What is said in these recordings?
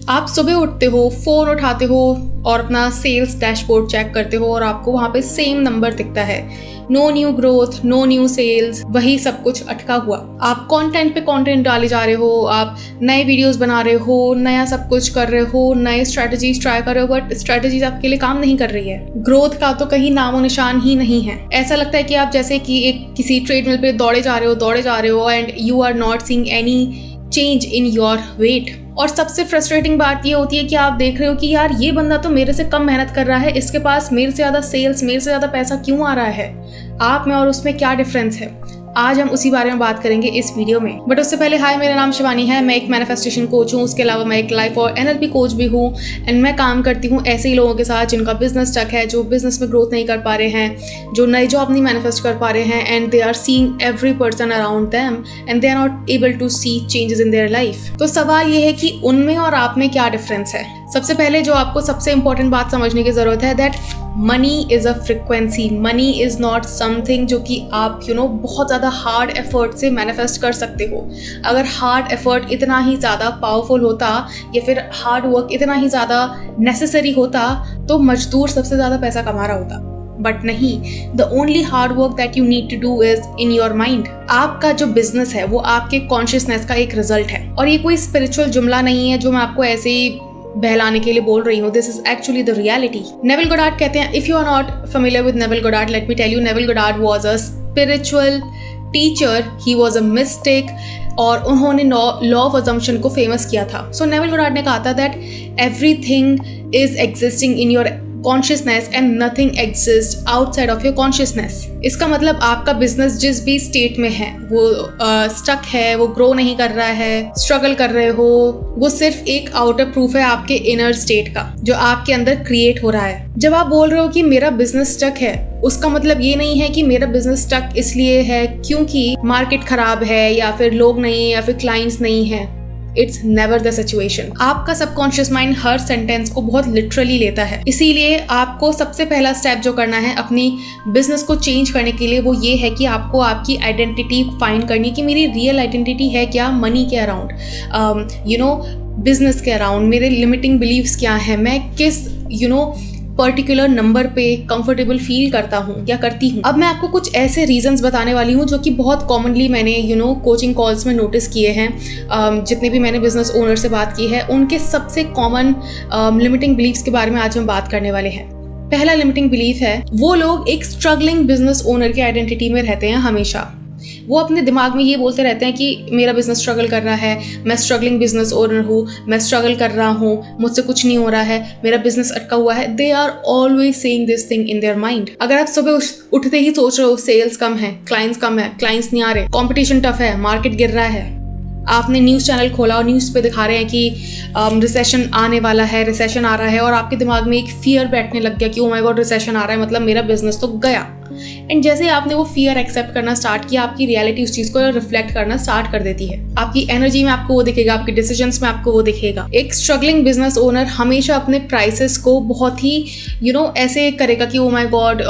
आप सुबह उठते हो, फ़ोन उठाते हो और अपना सेल्स डैशबोर्ड चेक करते हो और आपको वहाँ पे सेम नंबर दिखता है, no new growth, no new sales, वही सब कुछ अटका हुआ। आप कंटेंट पे कंटेंट डाले जा रहे हो, आप नए वीडियोस बना रहे हो, नया सब कुछ कर रहे हो, नए स्ट्रैटेजीज ट्राई कर रहे हो, बट स्ट्रैटेजीज आपके लिए काम नहीं कर रही है। ग्रोथ का तो कहीं नामो निशान ही नहीं है। ऐसा लगता है कि आप जैसे कि एक किसी ट्रेडमिल पे दौड़े जा रहे हो and you are not seeing any change in your weight. और सबसे फ्रस्ट्रेटिंग बात ये होती है कि आप देख रहे हो कि यार ये बंदा तो मेरे से कम मेहनत कर रहा है, इसके पास मेरे से ज़्यादा सेल्स, मेरे से ज़्यादा पैसा क्यों आ रहा है? आप में और उसमें क्या डिफरेंस है? आज हम उसी बारे में बात करेंगे इस वीडियो में। बट उससे पहले हाय, मेरा नाम शिवानी है, मैं एक मैनिफेस्टेशन कोच हूँ। उसके अलावा मैं एक लाइफ और NLP कोच भी हूँ एंड मैं काम करती हूँ ऐसे ही लोगों के साथ जिनका बिजनेस स्टक है, जो बिजनेस में ग्रोथ नहीं कर पा रहे हैं, जो नई जॉब नहीं मैनिफेस्ट कर पा रहे हैं and they are seeing every person around them and they are not able to see changes in their life. तो सवाल ये है कि उनमें और आप में क्या डिफरेंस है। सबसे पहले जो आपको सबसे इंपॉर्टेंट बात समझने की जरूरत है, that money is a frequency. Money is not something जो कि आप बहुत ज़्यादा हार्ड एफर्ट से मैनिफेस्ट कर सकते हो। अगर हार्ड एफर्ट इतना ही ज़्यादा पावरफुल होता या फिर हार्ड वर्क इतना ही ज़्यादा नेसेसरी होता तो मजदूर सबसे ज़्यादा पैसा कमा रहा होता, बट नहीं। The only hard work that you need to do is in your mind. आपका जो बिजनेस है वो आपके कॉन्शियसनेस का एक रिजल्ट है और ये कोई स्पिरिचुअल जुमला नहीं है जो मैं आपको ऐसे ही बहलाने के लिए बोल रही हूँ। This is actually the reality. Neville Goddard कहते हैं, if you are not familiar with Neville Goddard, let me tell you, Neville Goddard was a spiritual teacher, he was a mystic और उन्होंने लॉ ऑफ अजम्पशन को famous किया था। So Neville Goddard ने कहा था that everything is existing in your consciousness and nothing exist outside of your consciousness. इसका मतलब आपका बिजनेस जिस भी स्टेट में है, वो स्टक है, वो ग्रो नहीं कर रहा है, स्ट्रगल कर रहे हो, वो सिर्फ एक आउटर प्रूफ है आपके इनर स्टेट का जो आपके अंदर क्रिएट हो रहा है। जब आप बोल रहे हो कि मेरा बिजनेस स्टक है, उसका मतलब ये नहीं है कि मेरा बिजनेस स्टक इसलिए है क्योंकि मार्केट खराब है या फिर लोग नहीं या फिर क्लाइंट्स नहीं है। It's never the situation. आपका सबकॉन्शियस माइंड हर सेंटेंस को बहुत लिटरली लेता है, इसीलिए आपको सबसे पहला स्टेप जो करना है अपनी बिजनेस को चेंज करने के लिए वो ये है कि आपको आपकी आइडेंटिटी फाइंड करनी कि मेरी रियल आइडेंटिटी है क्या मनी के अराउंड, बिजनेस के अराउंड, मेरे लिमिटिंग बिलीव्स क्या है, मैं किस पर्टिकुलर नंबर पे कंफर्टेबल फील करता हूँ या करती हूँ। अब मैं आपको कुछ ऐसे रीजंस बताने वाली हूँ जो कि बहुत कॉमनली मैंने कोचिंग कॉल्स में नोटिस किए हैं। जितने भी मैंने बिजनेस ओनर से बात की है उनके सबसे कॉमन लिमिटिंग बिलीव्स के बारे में आज हम बात करने वाले हैं। पहला लिमिटिंग बिलीफ है, वो लोग एक स्ट्रगलिंग बिजनेस ओनर की आइडेंटिटी में रहते हैं हमेशा। वो अपने दिमाग में ये बोलते रहते हैं कि मेरा बिजनेस स्ट्रगल कर रहा है, मैं स्ट्रगलिंग बिजनेस ओनर हूँ, मैं स्ट्रगल कर रहा हूँ, मुझसे कुछ नहीं हो रहा है, मेरा बिजनेस अटका हुआ है। They are always saying this thing in their mind. अगर आप सुबह उठते ही सोच रहे हो सेल्स कम है, क्लाइंट्स नहीं आ रहे, कॉम्पिटिशन टफ है, मार्केट गिर रहा है, आपने न्यूज़ चैनल खोला और न्यूज़ पे दिखा रहे हैं कि रिसेशन आने वाला है, रिसेशन आ रहा है और आपके दिमाग में एक फियर बैठने लग गया कि ओ माय गॉड रिसेशन आ रहा है, मतलब मेरा बिजनेस तो गया। एंड जैसे ही आपने वो फियर एक्सेप्ट करना स्टार्ट किया, आपकी रियलिटी उस चीज़ को रिफ्लेक्ट करना स्टार्ट कर देती है। आपकी एनर्जी में आपको वो दिखेगा, आपके डिसीजंस में आपको वो दिखेगा। एक स्ट्रगलिंग बिजनेस ओनर हमेशा अपने प्राइसेस को बहुत ही ऐसे करेगा कि ओ माय गॉड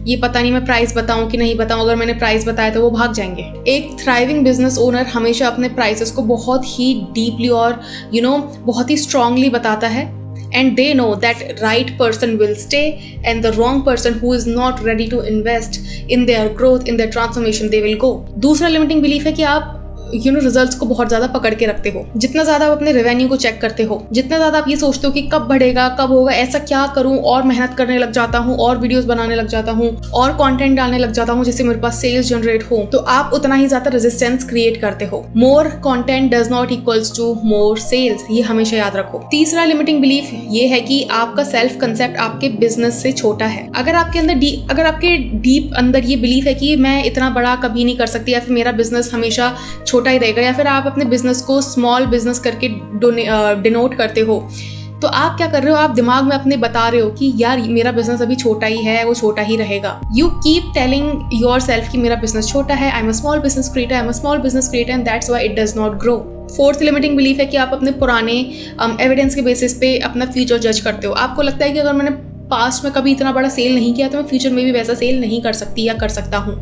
ये पता नहीं मैं प्राइस बताऊं कि नहीं बताऊं, अगर मैंने प्राइस बताया तो वो भाग जाएंगे। एक थ्राइविंग बिजनेस ओनर हमेशा अपने प्राइसेस को बहुत ही डीपली और बहुत ही स्ट्रांगली बताता है and they know that right person will stay and the wrong person who is not ready to invest in their growth, in their transformation, they will go. दूसरा limiting belief है कि आप results को बहुत ज़्यादा पकड़ के रखते हो। जितना ज़्यादा आप अपने रेवेन्यू को चेक करते हो, जितना ज़्यादा आप ये सोचते हो कि कब बढ़ेगा, कब होगा, ऐसा क्या करूँ, और मेहनत करने लग जाता हूँ और वीडियोस बनाने लग जाता हूँ और कंटेंट डालने लग जाता हूँ जिससे मेरे पास सेल्स जनरेट हो, तो आप उतना ही ज़्यादा रेजिस्टेंस क्रिएट करते हो। More content does not equals to more sales, ये हमेशा याद रखो। तीसरा लिमिटिंग बिलीफ ये है कि आपका सेल्फ कंसेप्ट आपके बिजनेस से छोटा है। अगर आपके डीप अंदर ये बिलीफ है कि मैं इतना बड़ा कभी नहीं कर सकती या फिर मेरा बिजनेस हमेशा छोटा ही रहेगा, या फिर आप अपने बिजनेस को स्मॉल बिजनेस करके डिनोट करते हो, तो आप क्या कर रहे हो, आप दिमाग में अपने बता रहे हो कि यार मेरा बिजनेस अभी छोटा ही है, वो छोटा ही रहेगा। You keep telling your self कि मेरा बिजनेस छोटा है, I am a small business creator and that's why it does not grow. Fourth limiting belief है कि आप अपने पुराने एविडेंस के बेसिस पे अपना फ्यूचर जज करते हो। आपको लगता है कि अगर मैंने पास्ट में कभी इतना बड़ा सेल नहीं किया तो मैं फ्यूचर में भी वैसा सेल नहीं कर सकती या कर सकता हूँ।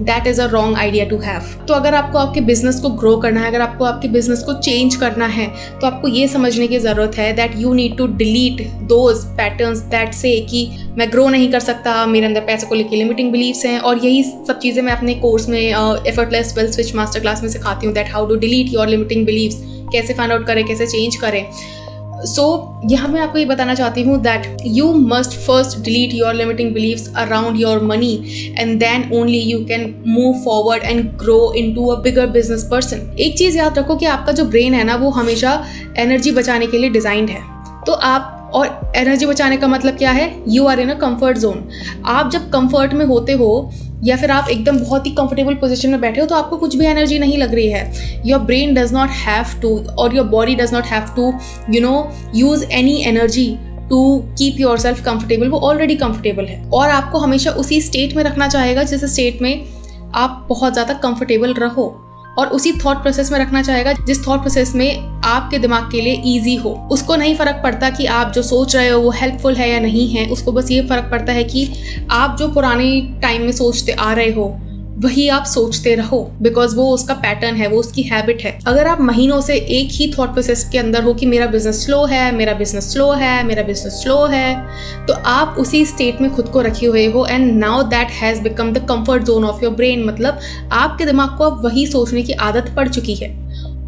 That is a wrong idea to have. तो अगर आपको आपके बिजनेस को ग्रो करना है, अगर आपको आपके बिजनेस को चेंज करना है, तो आपको ये समझने की ज़रूरत है that you need to delete those patterns that say कि मैं ग्रो नहीं कर सकता, मेरे अंदर पैसे को लेकर लिमिटिंग बिलीव्स हैं। और यही सब चीज़ें मैं अपने कोर्स में effortless wealth switch master class में सिखाती हूँ, that how to delete your limiting believes, कैसे फाइंड आउट करें, कैसे चेंज करें। सो यहाँ मैं आपको ये बताना चाहती हूँ that you must first delete your limiting believes around your money and then only you can move forward and grow into a bigger business person. एक चीज़ याद रखो कि आपका जो ब्रेन है ना, वो हमेशा एनर्जी बचाने के लिए डिज़ाइंड है। तो आप, और एनर्जी बचाने का मतलब क्या है, you are in a comfort zone. आप जब कंफर्ट में होते हो या फिर आप एकदम बहुत ही कंफर्टेबल पोजीशन में बैठे हो तो आपको कुछ भी एनर्जी नहीं लग रही है। Your brain does not have to और your body does not have to use any energy to keep yourself comfortable. वो ऑलरेडी कंफर्टेबल है और आपको हमेशा उसी स्टेट में रखना चाहेगा जिस स्टेट में आप बहुत ज़्यादा कंफर्टेबल रहो, और उसी थॉट प्रोसेस में रखना चाहेगा जिस थॉट प्रोसेस में आपके दिमाग के लिए ईजी हो। उसको नहीं फर्क पड़ता कि आप जो सोच रहे हो वो हेल्पफुल है या नहीं है, उसको बस ये फर्क पड़ता है कि आप जो पुराने टाइम में सोचते आ रहे हो वही आप सोचते रहो, बिकॉज वो उसका पैटर्न है, वो उसकी हैबिट है। अगर आप महीनों से एक ही थॉट प्रोसेस के अंदर हो कि मेरा बिजनेस स्लो है, मेरा बिजनेस स्लो है, मेरा बिजनेस स्लो है, तो आप उसी स्टेट में खुद को रखे हुए हो and now that has become the comfort zone of your brain. मतलब आपके दिमाग को अब वही सोचने की आदत पड़ चुकी है,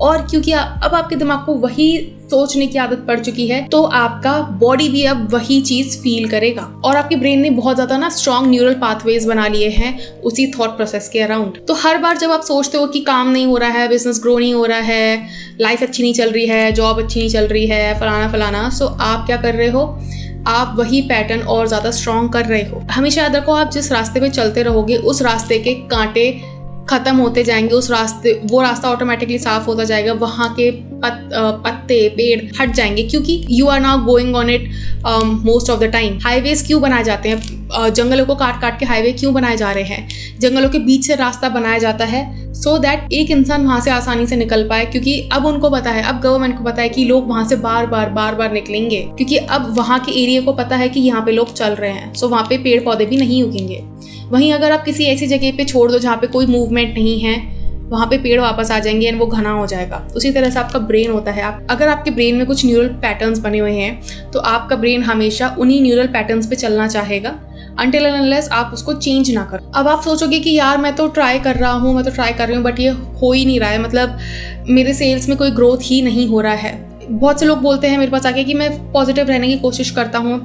और क्योंकि अब आपके दिमाग को वही सोचने की आदत पड़ चुकी है तो आपका बॉडी भी अब वही चीज फील करेगा। और आपके ब्रेन ने बहुत ज्यादा ना स्ट्रॉन्ग न्यूरल पाथवेज बना लिए हैं उसी थॉट प्रोसेस के अराउंड। तो हर बार जब आप सोचते हो कि काम नहीं हो रहा है, बिजनेस ग्रो नहीं हो रहा है, लाइफ अच्छी नहीं चल रही है, जॉब अच्छी नहीं चल रही है, फलाना फलाना, सो आप क्या कर रहे हो, आप वही पैटर्न और ज़्यादा स्ट्रॉन्ग कर रहे हो। हमेशा याद रखो, आप जिस रास्ते पे चलते रहोगे उस रास्ते के कांटे खत्म होते जाएंगे, वो रास्ता ऑटोमेटिकली साफ होता जाएगा, वहाँ के पत्ते पेड़ हट जाएंगे, क्योंकि you are now going on it most of the time. Highways क्यों बनाए जाते हैं? जंगलों को काट काट के हाईवे क्यों बनाए जा रहे हैं? जंगलों के बीच से रास्ता बनाया जाता है सो दैट एक इंसान वहाँ से आसानी से निकल पाए, क्योंकि अब उनको पता है, अब गवर्नमेंट को पता है कि लोग वहाँ से बार बार निकलेंगे, क्योंकि अब वहाँ के एरिया को पता है कि यहाँ पे लोग चल रहे हैं, सो वहाँ पे पेड़ पौधे भी नहीं उगेंगे। वहीं अगर आप किसी ऐसी जगह पे छोड़ दो जहाँ पे कोई मूवमेंट नहीं है, वहाँ पे पेड़ वापस आ जाएंगे एंड वो घना हो जाएगा। उसी तरह से आपका ब्रेन होता है। अगर आपके ब्रेन में कुछ न्यूरल पैटर्न्स बने हुए हैं तो आपका ब्रेन हमेशा उन्हीं न्यूरल पैटर्न्स पे चलना चाहेगा until and unless आप उसको चेंज ना करो। अब आप सोचोगे कि यार मैं तो ट्राई कर रहा हूँ बट ये हो ही नहीं रहा है, मतलब मेरे सेल्स में कोई ग्रोथ ही नहीं हो रहा है। बहुत से लोग बोलते हैं मेरे पास आके कि मैं पॉजिटिव रहने की कोशिश करता हूँ,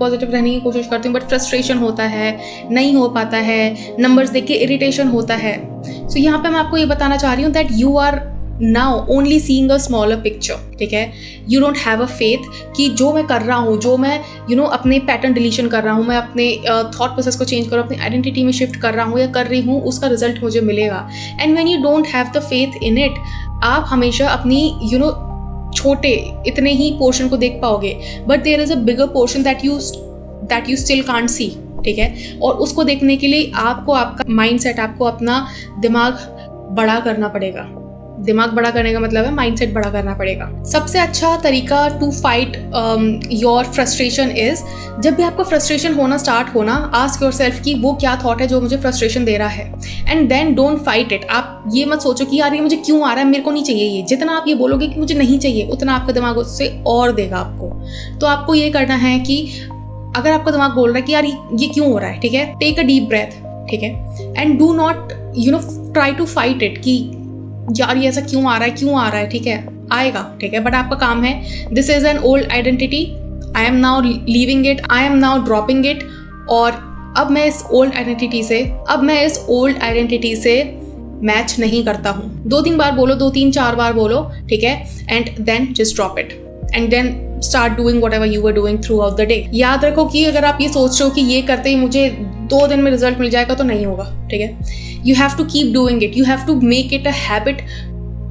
बट फ्रस्ट्रेशन होता है, नहीं हो पाता है, नंबर्स देख के इरिटेशन होता है। सो यहाँ पे मैं आपको ये बताना चाह रही हूँ that you are now only seeing a smaller picture, ठीक है। You don't have a faith कि जो मैं कर रहा हूँ, जो मैं अपने पैटर्न डिलीशन कर रहा हूँ, मैं अपने थॉट प्रोसेस को चेंज कर रहा हूँ, अपनी आइडेंटिटी में शिफ्ट कर रहा हूँ या कर रही हूँ, उसका रिजल्ट मुझे मिलेगा। And when you don't have the faith in it, आप हमेशा अपनी छोटे इतने ही पोर्शन को देख पाओगे, but there is a bigger portion that you still can't see, ठीक है। और उसको देखने के लिए आपको आपका माइंडसेट, आपको अपना दिमाग बड़ा करना पड़ेगा। दिमाग बड़ा करने का मतलब है माइंडसेट बड़ा करना पड़ेगा। सबसे अच्छा तरीका to fight your frustration is, जब भी आपको फ्रस्ट्रेशन होना स्टार्ट होना, आस्क योर सेल्फ कि वो क्या थॉट है जो मुझे फ्रस्ट्रेशन दे रहा है, and then don't fight it. आप ये मत सोचो कि यार ये मुझे क्यों आ रहा है, मेरे को नहीं चाहिए ये। जितना आप ये बोलोगे कि मुझे नहीं चाहिए, उतना आपका दिमाग उससे और देगा आपको। तो आपको ये करना है कि अगर आपका दिमाग बोल रहा है कि यार ये क्यों हो रहा है, ठीक है, टेक अ डीप ब्रेथ, ठीक है, and do not try to fight it कि यार ये ऐसा क्यों आ रहा है, ठीक है, आएगा, ठीक है, बट आपका काम है, this is an old identity, I am now leaving it, I am now dropping it, और अब मैं इस ओल्ड आइडेंटिटी से मैच नहीं करता हूँ। 2-3 बार बोलो, 2-3-4 बार बोलो, ठीक है, and then just drop it and then start doing whatever you were doing throughout the day. याद रखो कि अगर आप ये सोच रहे हो कि ये करते ही मुझे 2 दिन में रिजल्ट मिल जाएगा, तो नहीं होगा, ठीक है। You have to keep doing it, you have to make it a habit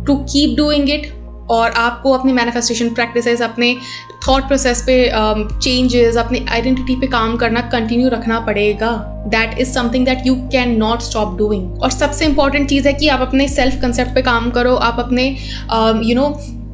to keep doing it. और आपको अपनी मैनिफेस्टेशन प्रैक्टिसेस, अपने थॉट प्रोसेस पे चेंजेस, अपनी आइडेंटिटी पे काम करना कंटिन्यू रखना पड़ेगा। That is something that you can not stop doing. और सबसे इंपॉर्टेंट चीज़ है कि आप अपने सेल्फ कंसेप्ट पे काम करो, आप अपने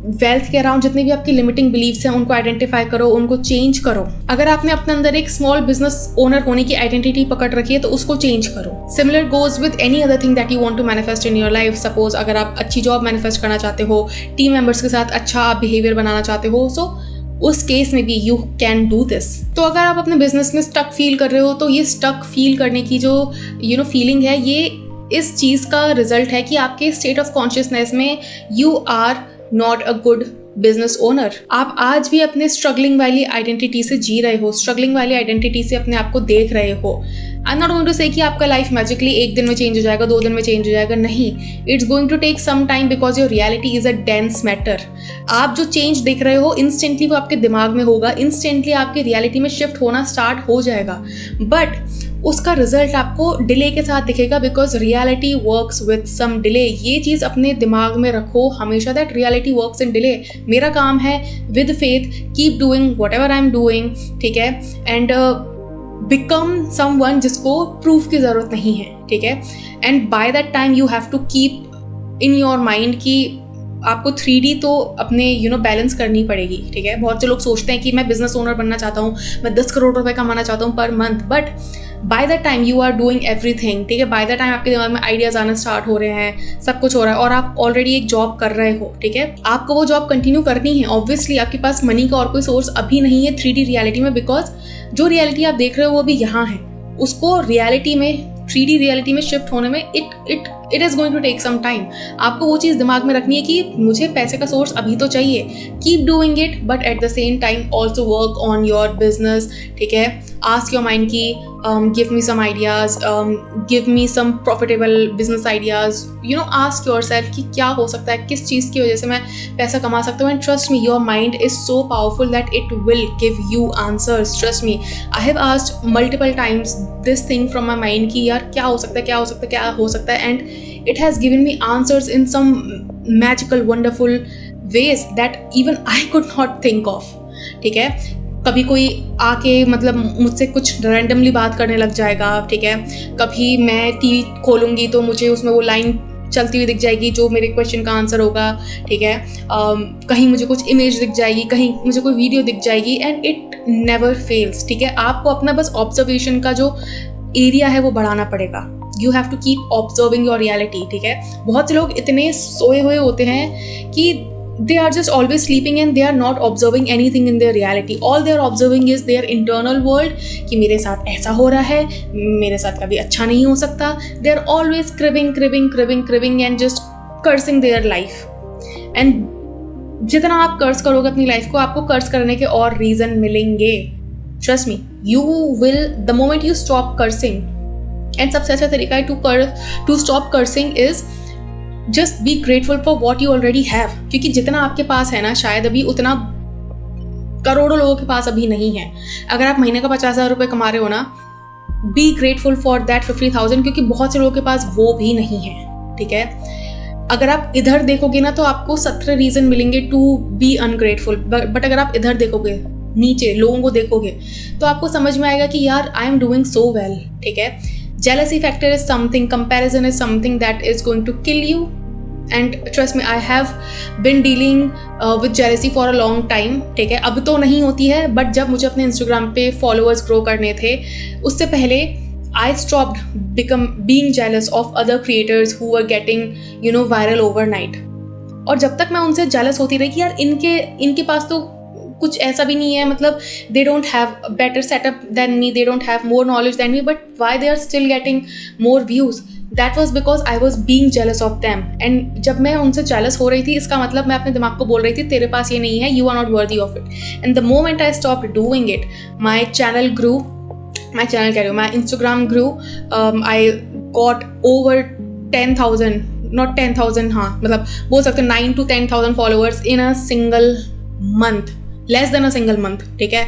वेल्थ के अराउंड जितने भी आपकी लिमिटिंग बिलीव्स हैं उनको आइडेंटिफाई करो, उनको चेंज करो। अगर आपने अपने अंदर एक स्मॉल बिजनेस ओनर होने की आइडेंटिटी पकड़ रखी है तो उसको चेंज करो। Similar goes with any other thing that you want to manifest in your life. Suppose अगर आप अच्छी जॉब मैनिफेस्ट करना चाहते हो, टीम मेंबर्स के साथ अच्छा बिहेवियर बनाना चाहते हो, सो उस केस में भी यू कैन डू दिस। तो अगर आप अपने बिजनेस में स्टक फील कर रहे हो तो ये स्टक फील करने की जो फीलिंग है, ये इस चीज़ का रिजल्ट है कि आपके स्टेट ऑफ कॉन्शियसनेस में you are not a good business owner. आप आज भी अपने स्ट्रगलिंग वाली आइडेंटिटी से जी रहे हो, स्ट्रगलिंग वाली आइडेंटिटी से अपने आप को देख रहे हो। I am not going to say कि आपका लाइफ मैजिकली 1 दिन में चेंज हो जाएगा, 2 दिन में चेंज हो जाएगा, नहीं। It's going to take some time because your reality is a dense matter. आप जो चेंज देख रहे हो इंस्टेंटली वो आपके दिमाग में होगा, इंस्टेंटली आपकी रियलिटी में शिफ्ट होना स्टार्ट हो जाएगा, बट उसका रिजल्ट आपको डिले के साथ दिखेगा because reality works with some delay. ये चीज़ अपने दिमाग में रखो हमेशा, that reality works in delay. मेरा काम है with faith keep doing whatever I am doing, ठीक है, एंड बिकम समवन जिसको प्रूफ की ज़रूरत नहीं है, ठीक है। And by that time you have to keep in your mind कि आपको 3D तो अपने बैलेंस करनी पड़ेगी, ठीक है। बहुत से लोग सोचते हैं कि मैं बिजनेस ओनर बनना चाहता हूँ, मैं 10 करोड़ रुपए कमाना चाहता हूँ पर month, but by the time you are doing everything, ठीक है, बाय द टाइम आपके दिमाग में आइडियाज आना स्टार्ट हो रहे हैं, सब कुछ हो रहा है और आप ऑलरेडी एक जॉब कर रहे हो, ठीक है। आपको वो जॉब कंटिन्यू करनी है, ऑब्वियसली आपके पास मनी का और कोई सोर्स अभी नहीं है 3D रियलिटी में, बिकॉज जो रियलिटी आप देख रहे हो वो अभी यहाँ है, उसको रियलिटी में 3D रियलिटी में शिफ्ट होने में it is going to take some time. आपको वो चीज़ दिमाग में रखनी है कि मुझे पैसे का सोर्स अभी तो चाहिए, keep doing it, but at the same time also work on your business, ठीक है। आस्क योर माइंड की give me some ideas, give me some profitable business ideas, ask yourself कि क्या हो सकता है, किस चीज़ की वजह से मैं पैसा कमा सकता हूँ। And trust me, your mind is so powerful that it will give you answers. Trust me, I have asked multiple times this thing from my mind कि यार क्या हो सकता है, क्या हो सकता है, क्या हो सकता है, and it has given me answers in some magical wonderful ways that even I could not think of, ठीक है। कभी कोई आके मुझसे कुछ रैंडमली बात करने लग जाएगा, ठीक है। कभी मैं टीवी खोलूँगी तो मुझे उसमें वो लाइन चलती हुई दिख जाएगी जो मेरे क्वेश्चन का आंसर होगा, ठीक है। कहीं मुझे कुछ इमेज दिख जाएगी, कहीं मुझे कोई वीडियो दिख जाएगी, एंड इट नेवर फेल्स, ठीक है। आपको अपना बस ऑब्जर्वेशन का जो एरिया है वो बढ़ाना पड़ेगा। You have to keep observing your reality, ठीक है। बहुत से लोग इतने सोए हुए होते हैं कि they are just always sleeping and they are not observing anything in their reality. All they are observing is their internal world कि मेरे साथ ऐसा हो रहा है, मेरे साथ कभी अच्छा नहीं हो सकता। They are always cribbing and just cursing their life. And जितना आप कर्स करोगे अपनी लाइफ को, आपको कर्स करने के और रीज़न मिलेंगे। Trust me, you will, the moment you stop cursing, and सबसे अच्छा तरीका है to stop cursing is just be grateful for what you already have. क्योंकि जितना आपके पास है ना, शायद अभी उतना करोड़ों लोगों के पास अभी नहीं है। अगर आप महीने का 50,000 रुपये कमा रहे हो ना, be grateful for that 50,000, क्योंकि बहुत से लोगों के पास वो भी नहीं है, ठीक है। अगर आप इधर देखोगे ना तो आपको 17 रीज़न मिलेंगे टू बी अनग्रेटफुल, बट अगर आप इधर देखोगे, नीचे लोगों को देखोगे, तो आपको समझ में आएगा कि यार आई एम डूइंग सो वेल, ठीक है। Jealousy factor is something, comparison is something that is going to kill you, and trust me, I have been dealing with jealousy for a long time, ठीक है। अब तो नहीं होती है, बट जब मुझे अपने Instagram पे followers grow करने थे, उससे पहले I stopped being jealous of other creators who were getting viral overnight. और जब तक मैं उनसे jealous होती रही कि यार इनके पास तो कुछ ऐसा भी नहीं है, they don't have a better setup than me, they don't have more knowledge than me, but why they are still getting more views? That was because I was being jealous of them. And जब मैं उनसे jealous हो रही थी, इसका मतलब मैं अपने दिमाग को बोल रही थी तेरे पास ये नहीं है, you are not worthy of it. And the moment I stopped doing it, my channel grew, my Instagram grew. I got over 10,000, not 10,000, हाँ, बोल सकते 9 to 10,000 followers in a single month. Less than a single month, ठीक है।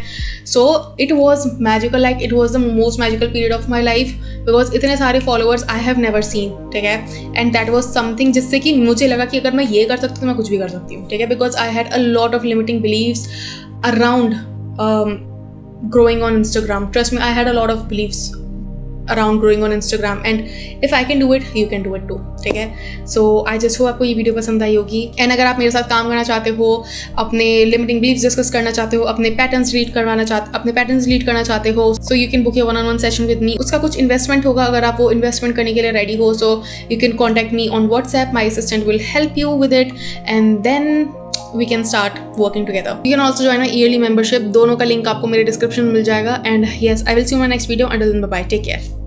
So it was magical, like it was the most magical period of my life because इतने सारे followers I have never seen, ठीक है। And that was something जिससे कि मुझे लगा कि अगर मैं ये कर सकती हूँ तो मैं कुछ भी कर सकती हूँ, ठीक है। Because I had a lot of limiting beliefs around growing on Instagram. Trust me, I had a lot of beliefs around growing on Instagram, and if I can do it, you can do it too. ठीक है? So I just hope आपको ये video पसंद आई होगी। And अगर आप मेरे साथ काम करना चाहते हो, अपने लिमिटिंग बिलीफ्स डिस्कस करना चाहते हो, अपने पैटर्न्स डिलीट करना चाहते हो, so you can book your one-on-one session with me. उसका कुछ इन्वेस्टमेंट होगा अगर आप वो इन्वेस्टमेंट करने के लिए रेडी हो, so you can contact me on WhatsApp. My assistant will help you with it, and then we can start working together. You can also join my yearly membership. दोनों का लिंक आपको मेरे description में मिल जाएगा. And yes, I will see you in my next video. Until then, bye bye. Take care.